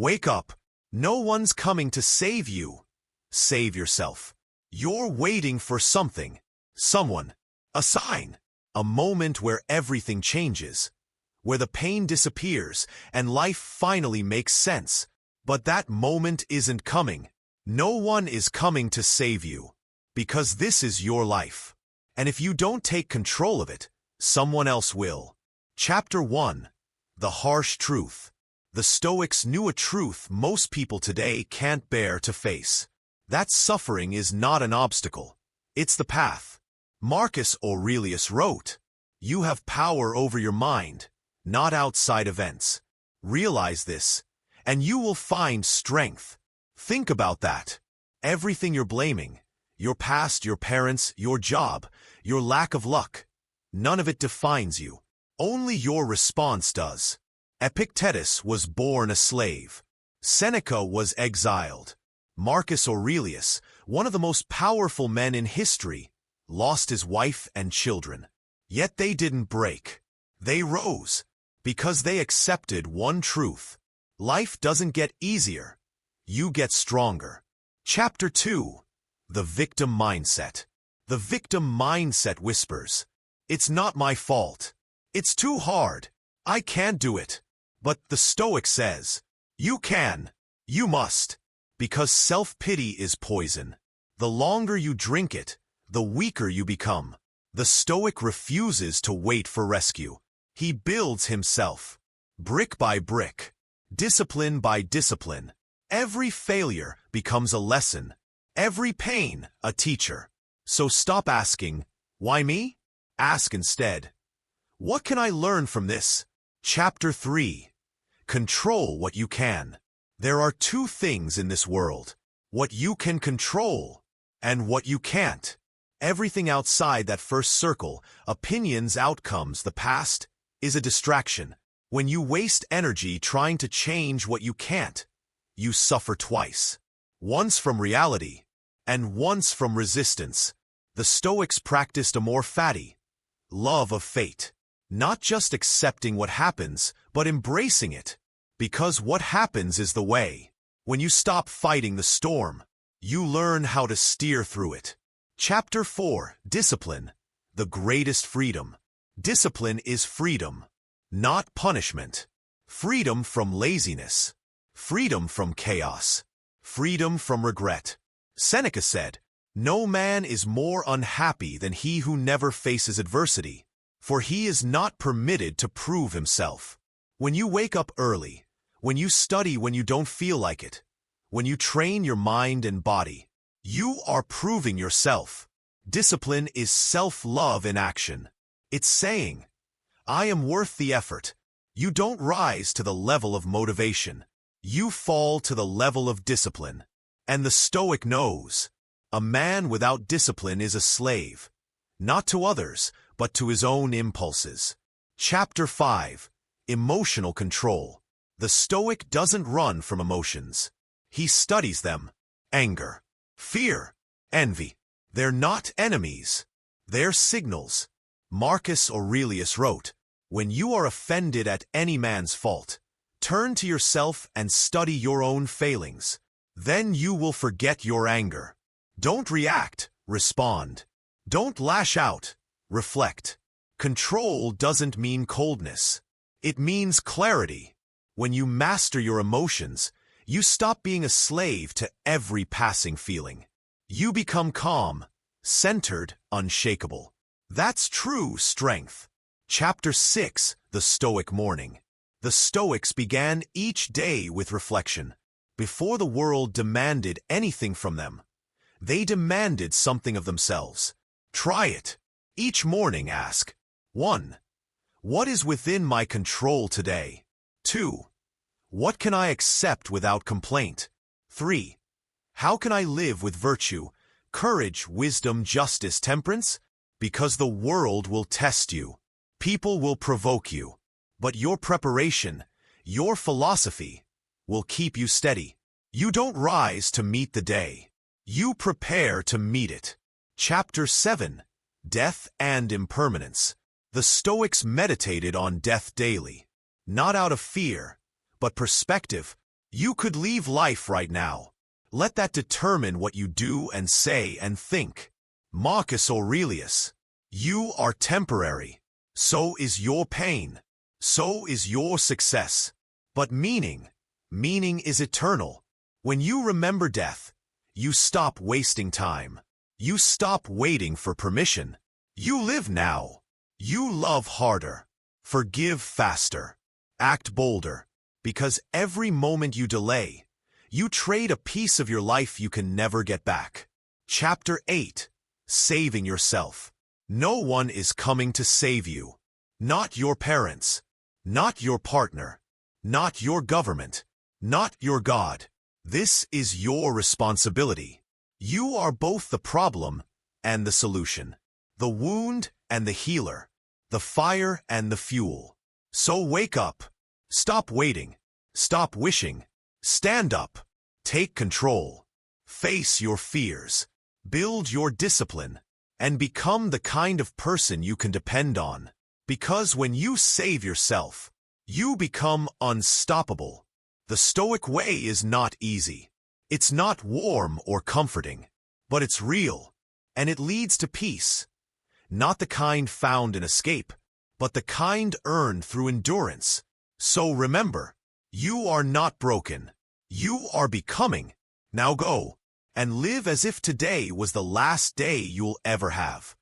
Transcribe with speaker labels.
Speaker 1: Wake up. No one's coming to save you. Save yourself. You're waiting for something, someone, a sign, a moment where everything changes, where the pain disappears and life finally makes sense. But that moment isn't coming. No one is coming to save you, because this is your life. And if you don't take control of it, someone else will. Chapter 1. The Harsh Truth. The Stoics knew a truth most people today can't bear to face. That suffering is not an obstacle. It's the path. Marcus Aurelius wrote, "You have power over your mind, not outside events. Realize this, and you will find strength." Think about that. Everything you're blaming, your past, your parents, your job, your lack of luck, none of it defines you. Only your response does. Epictetus was born a slave. Seneca was exiled. Marcus Aurelius, one of the most powerful men in history, lost his wife and children. Yet they didn't break. They rose, because they accepted one truth. Life doesn't get easier. You get stronger. Chapter 2. The Victim Mindset. The victim mindset whispers, "It's not my fault. It's too hard. I can't do it." But the Stoic says, "You can. You must." Because self-pity is poison. The longer you drink it, the weaker you become. The Stoic refuses to wait for rescue. He builds himself, brick by brick, discipline by discipline. Every failure becomes a lesson. Every pain, a teacher. So stop asking, "Why me?" Ask instead, "What can I learn from this?" Chapter 3. Control what you can. There are two things in this world: what you can control and what you can't. Everything outside that first circle, opinions, outcomes, the past, is a distraction. When you waste energy trying to change what you can't, you suffer twice. Once from reality, and once from resistance. The Stoics practiced a more fatty love of fate. Not just accepting what happens, but embracing it. Because what happens is the way. When you stop fighting the storm, you learn how to steer through it. Chapter 4. Discipline. The greatest freedom. Discipline is freedom, not punishment. Freedom from laziness. Freedom from chaos. Freedom from regret. Seneca said, "No man is more unhappy than he who never faces adversity, for he is not permitted to prove himself." When you wake up early, when you study when you don't feel like it, when you train your mind and body, you are proving yourself. Discipline is self-love in action. It's saying, "I am worth the effort." You don't rise to the level of motivation. You fall to the level of discipline. And the Stoic knows, a man without discipline is a slave, not to others, but to his own impulses. Chapter 5. Emotional control. The Stoic doesn't run from emotions. He studies them. Anger, fear, envy. They're not enemies. They're signals. Marcus Aurelius wrote, "When you are offended at any man's fault, turn to yourself and study your own failings. Then you will forget your anger." Don't react, respond. Don't lash out, reflect. Control doesn't mean coldness. It means clarity. When you master your emotions, you stop being a slave to every passing feeling. You become calm, centered, unshakable. That's true strength. Chapter 6. The Stoic Morning. The Stoics began each day with reflection. Before the world demanded anything from them, they demanded something of themselves. Try it. Each morning ask, 1. What is within my control today? 2. What can I accept without complaint? 3. How can I live with virtue, courage, wisdom, justice, temperance? Because the world will test you. People will provoke you. But your preparation, your philosophy, will keep you steady. You don't rise to meet the day. You prepare to meet it. Chapter 7. Death and Impermanence. The Stoics meditated on death daily. Not out of fear, but perspective. You could leave life right now. Let that determine what you do and say and think. Marcus Aurelius. You are temporary. So is your pain. So is your success. But meaning is eternal. When you remember death, you stop wasting time. You stop waiting for permission. You live now. You love harder. Forgive faster. Act bolder. Because every moment you delay, you trade a piece of your life you can never get back. Chapter 8. Saving yourself. No one is coming to save you. Not your parents. Not your partner. Not your government. Not your God. This is your responsibility. You are both the problem and the solution. The wound and the healer. The fire and the fuel. So wake up. Stop waiting. Stop wishing. Stand up. Take control. Face your fears. Build your discipline. And become the kind of person you can depend on. Because when you save yourself, you become unstoppable. The Stoic way is not easy. It's not warm or comforting, but it's real, and it leads to peace. Not the kind found in escape, but the kind earned through endurance. So remember, you are not broken. You are becoming. Now go, and live as if today was the last day you'll ever have.